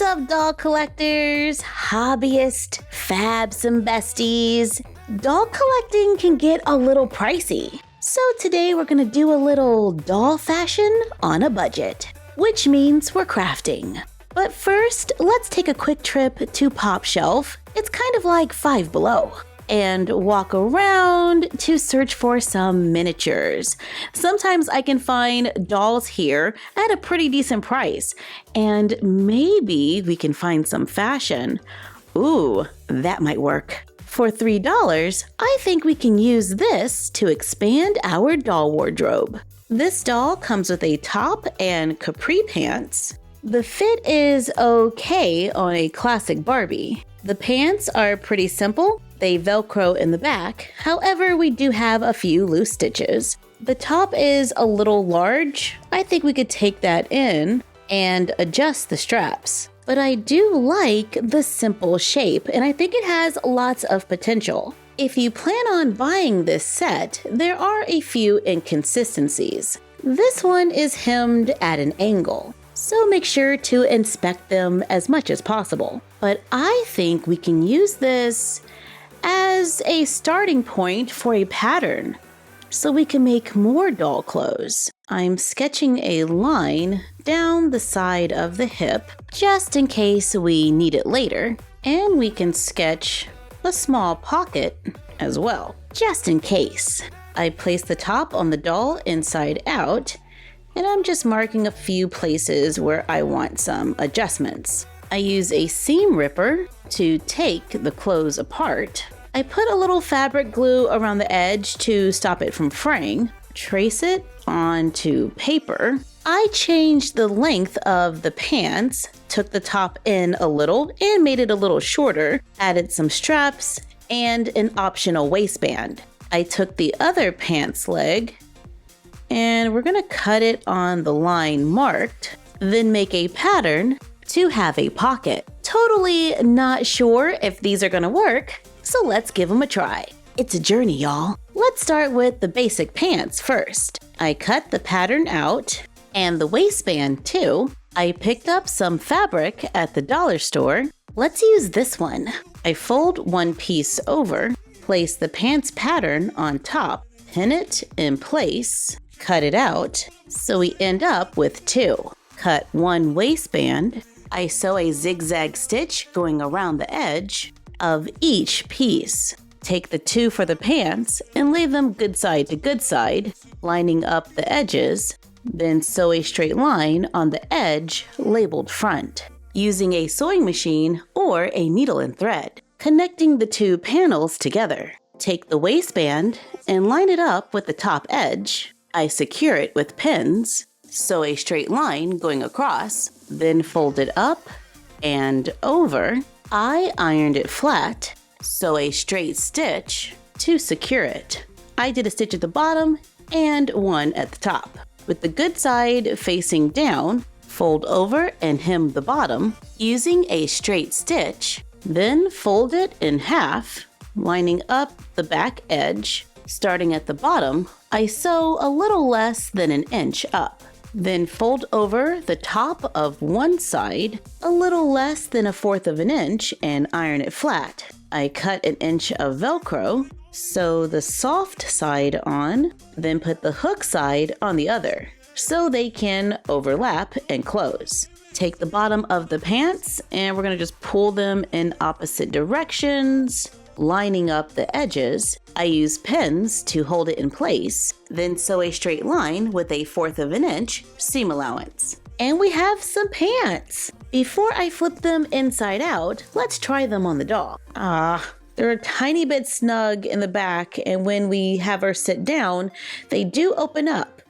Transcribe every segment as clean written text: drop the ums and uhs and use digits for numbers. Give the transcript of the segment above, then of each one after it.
up, doll collectors, hobbyists, fabs, and besties? Doll collecting can get a little pricey. So today we're gonna do a little doll fashion on a budget, which means we're crafting. But first, let's take a quick trip to PopShelf. It's kind of like Five Below. And walk around to search for some miniatures. Sometimes I can find dolls here at a pretty decent price, and maybe we can find some fashion. Ooh, that might work. For $3, I think we can use this to expand our doll wardrobe. This doll comes with a top and capri pants. The fit is okay on a classic Barbie. The pants are pretty simple. They Velcro in the back, however, we do have a few loose stitches. The top is a little large. I think we could take that in and adjust the straps. But I do like the simple shape, and I think it has lots of potential. If you plan on buying this set, there are a few inconsistencies. This one is hemmed at an angle, so make sure to inspect them as much as possible. But I think we can use this as a starting point for a pattern, so we can make more doll clothes. I'm sketching a line down the side of the hip, just in case we need it later. And we can sketch a small pocket as well, just in case. I place the top on the doll inside out, and I'm just marking a few places where I want some adjustments. I use a seam ripper to take the clothes apart. I put a little fabric glue around the edge to stop it from fraying. Trace it onto paper. I changed the length of the pants, took the top in a little and made it a little shorter, added some straps and an optional waistband. I took the other pants leg and we're gonna cut it on the line marked, then make a pattern to have a pocket. Totally not sure if these are gonna work, so let's give them a try. It's a journey, y'all. Let's start with the basic pants first. I cut the pattern out and the waistband too. I picked up some fabric at the dollar store. Let's use this one. I fold one piece over, place the pants pattern on top, pin it in place, cut it out, so we end up with two. Cut one waistband. I sew a zigzag stitch going around the edge of each piece. Take the two for the pants and lay them good side to good side, lining up the edges, then sew a straight line on the edge labeled front, using a sewing machine or a needle and thread. Connecting the two panels together. Take the waistband and line it up with the top edge. I secure it with pins, sew a straight line going across, then fold it up and over. I ironed it flat, sew a straight stitch to secure it. I did a stitch at the bottom and one at the top. With the good side facing down, fold over and hem the bottom using a straight stitch, then fold it in half, lining up the back edge. Starting at the bottom, I sew a little less than an inch up. Then fold over the top of one side a little less than 1/4 of an inch and iron it flat. I cut an inch of Velcro, sew the soft side on, then put the hook side on the other so they can overlap and close. Take the bottom of the pants and we're gonna just pull them in opposite directions, lining up the edges. I use pins to hold it in place, then sew a straight line with 1/4 of an inch seam allowance. And we have some pants. Before I flip them inside out, let's try them on the doll. They're a tiny bit snug in the back, and when we have her sit down, they do open up.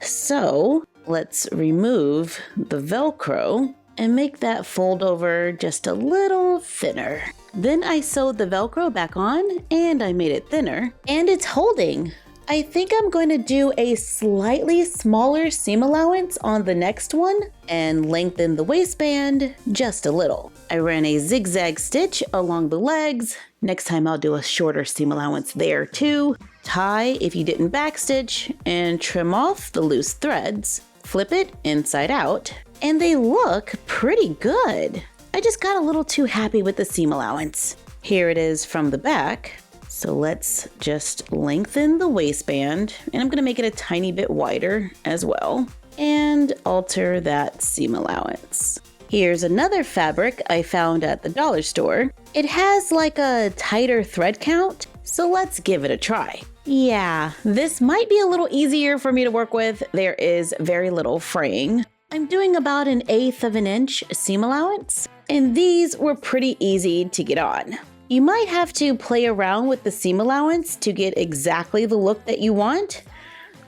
So let's remove the Velcro and make that fold over just a little thinner. Then I sewed the Velcro back on and I made it thinner, and it's holding. I think I'm going to do a slightly smaller seam allowance on the next one and lengthen the waistband just a little. I ran a zigzag stitch along the legs. Next time I'll do a shorter seam allowance there too. Tie if you didn't backstitch and trim off the loose threads. Flip it inside out, and they look pretty good. I just got a little too happy with the seam allowance. Here it is from the back. So let's just lengthen the waistband, and I'm gonna make it a tiny bit wider as well, and alter that seam allowance. Here's another fabric I found at the dollar store. It has like a tighter thread count, so let's give it a try. Yeah, this might be a little easier for me to work with. There is very little fraying. I'm doing about 1/8 of an inch seam allowance, and these were pretty easy to get on. You might have to play around with the seam allowance to get exactly the look that you want,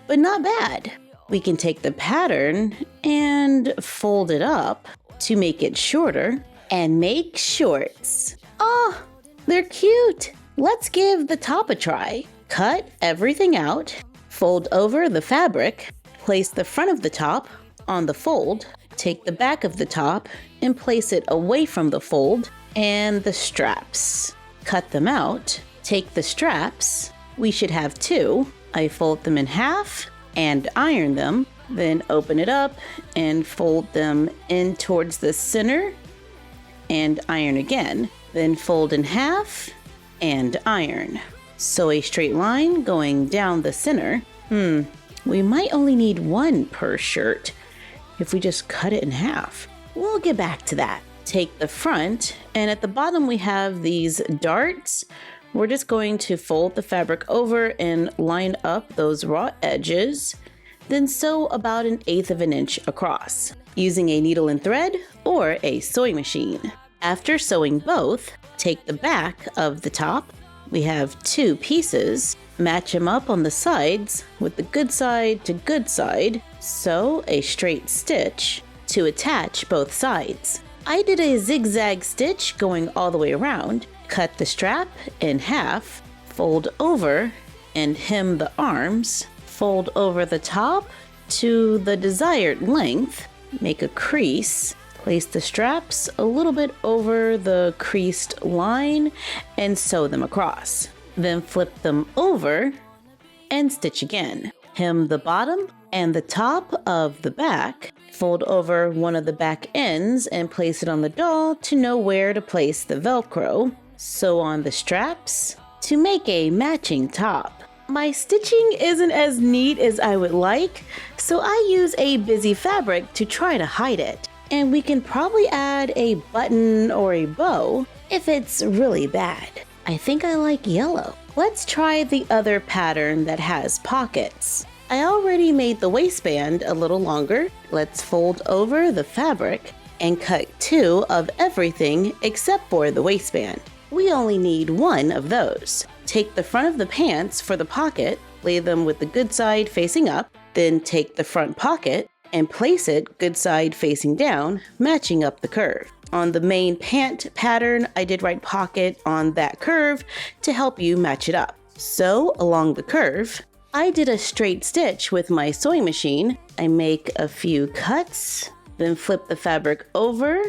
but not bad. We can take the pattern and fold it up to make it shorter and make shorts. Oh, they're cute. Let's give the top a try. Cut everything out, fold over the fabric, place the front of the top on the fold, take the back of the top and place it away from the fold, and the straps. Cut them out, take the straps, we should have 2. I fold them in half and iron them, then open it up and fold them in towards the center and iron again, then fold in half and iron. Sew a straight line going down the center. We might only need 1 per shirt if we just cut it in half. We'll get back to that. Take the front, and at the bottom we have these darts. We're just going to fold the fabric over and line up those raw edges, then sew about 1/8 of an inch across, using a needle and thread or a sewing machine. After sewing both, take the back of the top. We have 2 pieces, match them up on the sides with the good side to good side, sew a straight stitch to attach both sides. I did a zigzag stitch going all the way around, cut the strap in half, fold over and hem the arms, fold over the top to the desired length, make a crease, place the straps a little bit over the creased line and sew them across. Then flip them over and stitch again. Hem the bottom and the top of the back, fold over one of the back ends and place it on the doll to know where to place the Velcro. Sew on the straps to make a matching top. My stitching isn't as neat as I would like, so I use a busy fabric to try to hide it. And we can probably add a button or a bow if it's really bad. I think I like yellow. Let's try the other pattern that has pockets. I already made the waistband a little longer. Let's fold over the fabric and cut 2 of everything except for the waistband. We only need 1 of those. Take the front of the pants for the pocket, lay them with the good side facing up, then take the front pocket and place it good side facing down, matching up the curve. On the main pant pattern, I did write pocket on that curve to help you match it up. Sew along the curve. I did a straight stitch with my sewing machine. I make a few cuts, then flip the fabric over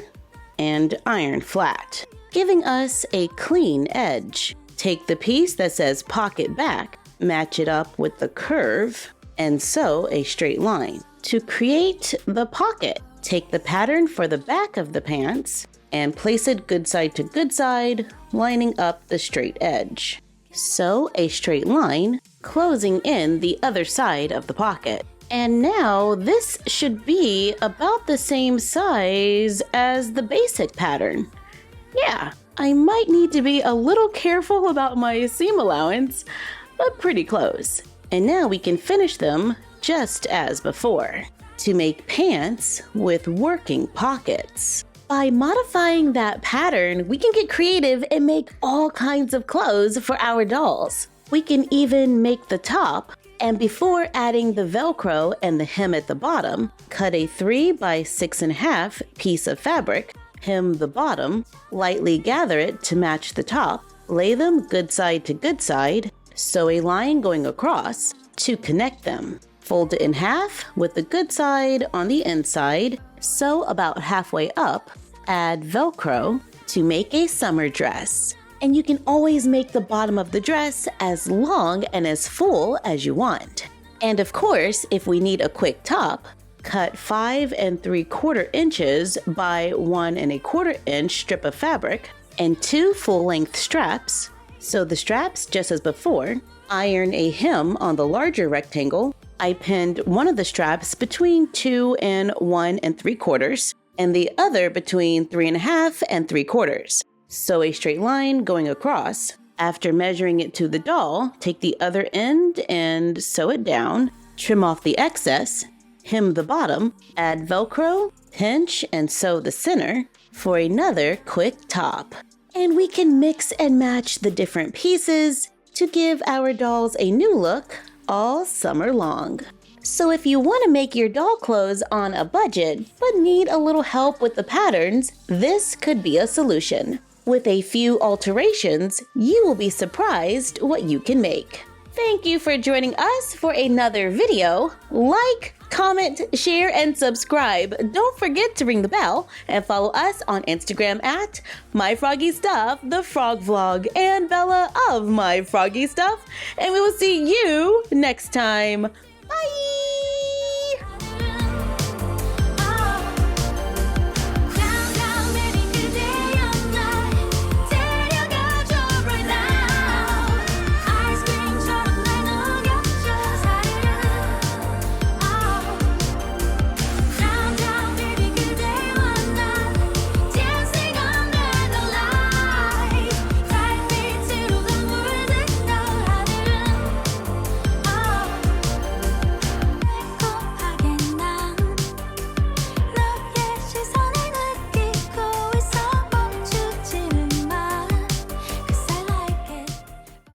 and iron flat, giving us a clean edge. Take the piece that says pocket back, match it up with the curve, and sew a straight line. To create the pocket, take the pattern for the back of the pants and place it good side to good side, lining up the straight edge. Sew a straight line, closing in the other side of the pocket. And now this should be about the same size as the basic pattern. Yeah, I might need to be a little careful about my seam allowance, but pretty close. And now we can finish them just as before, to make pants with working pockets. By modifying that pattern, we can get creative and make all kinds of clothes for our dolls. We can even make the top, and before adding the Velcro and the hem at the bottom, cut a 3 by 6.5 piece of fabric, hem the bottom, lightly gather it to match the top, lay them good side to good side, sew a line going across to connect them. Fold it in half with the good side on the inside, sew about halfway up, add Velcro to make a summer dress. And you can always make the bottom of the dress as long and as full as you want. And of course, if we need a quick top, cut 5 3/4 inches by 1 1/4 inch strip of fabric and 2 full-length straps. Sew the straps just as before. Iron a hem on the larger rectangle. I pinned one of the straps between 2 and 1 3/4 and the other between 3 1/2 and 3/4. Sew a straight line going across. After measuring it to the doll, take the other end and sew it down. Trim off the excess. Hem the bottom. Add Velcro, pinch, and sew the center for another quick top. And we can mix and match the different pieces to give our dolls a new look all summer long. So if you want to make your doll clothes on a budget but need a little help with the patterns, this could be a solution. With a few alterations, you will be surprised what you can make. Thank you for joining us for another video. Like, comment, share, and subscribe. Don't forget to ring the bell and follow us on Instagram at MyFroggyStuff, the Frog Vlog, and Bella of MyFroggyStuff. And we will see you next time.